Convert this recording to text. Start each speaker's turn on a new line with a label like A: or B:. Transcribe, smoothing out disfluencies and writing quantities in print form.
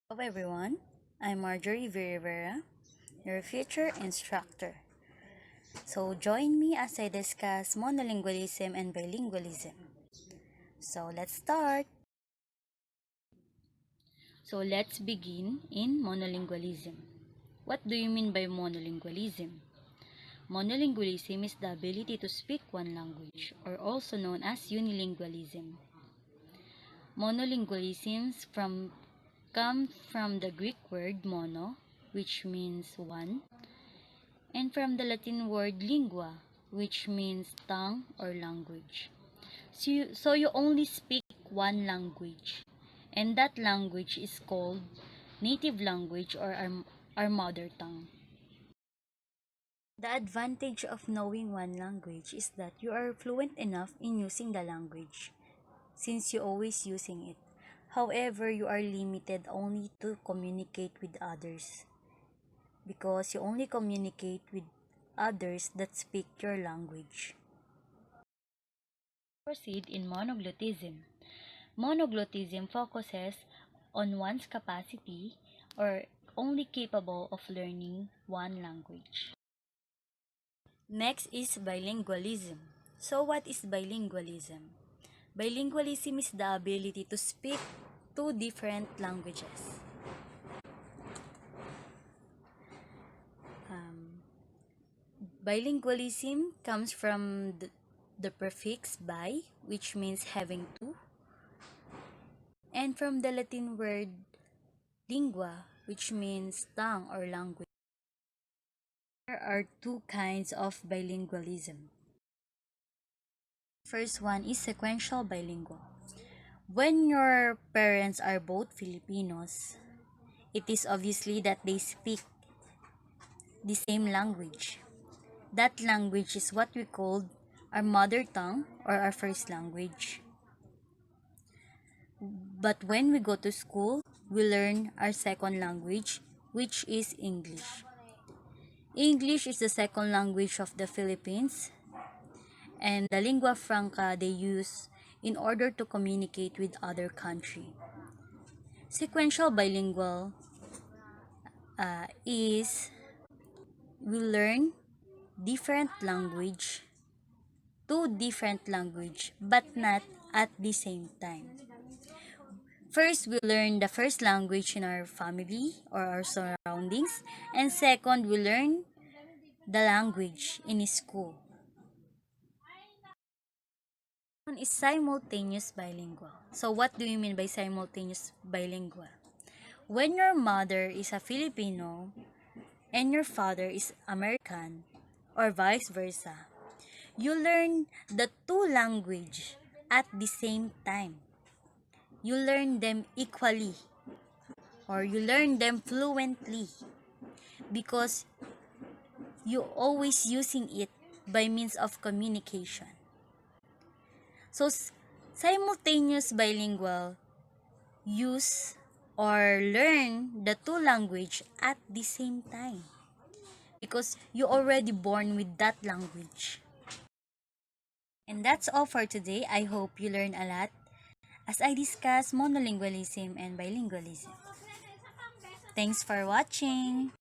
A: Hello everyone, I'm Marjorie Rivera, your future instructor. So join me as I discuss monolingualism and bilingualism. So let's start. So let's begin in monolingualism. What do you mean by monolingualism? Monolingualism is the ability to speak one language, or also known as unilingualism. Monolingualisms come from the Greek word mono, which means one, and from the Latin word lingua, which means tongue or language. So you only speak one language, and that language is called native language or our mother tongue. The advantage of knowing one language is that you are fluent enough in using the language, since you're always using it. However, you are limited only to communicate with others, because you only communicate with others that speak your language. Proceed in monoglottism. Monoglottism focuses on one's capacity or only capable of learning one language. Next is bilingualism. So what is bilingualism? Bilingualism is the ability to speak two different languages. Bilingualism comes from the prefix bi, which means having two, and from the Latin word lingua, which means tongue or language. There are two kinds of bilingualism. First one is sequential bilingual. When your parents are both Filipinos, it is obviously that they speak the same language. That language is what we call our mother tongue or our first language. But when we go to school, we learn our second language, which is English. English is the second language of the Philippines and the lingua franca they use in order to communicate with other country. Sequential bilingual is we learn different language, two different language, but not at the same time. First, we learn the first language in our family or our surroundings, and second, we learn the language in school. One is simultaneous bilingual. So what do you mean by simultaneous bilingual? When your mother is a Filipino and your father is American or vice versa, you learn the two language at the same time. You learn them equally or you learn them fluently because you always using it by means of communication. So simultaneous bilingual use or learn the two language at the same time because you already born with that language. And that's all for today. I hope you learn a lot as I discuss monolingualism and bilingualism. Thanks for watching.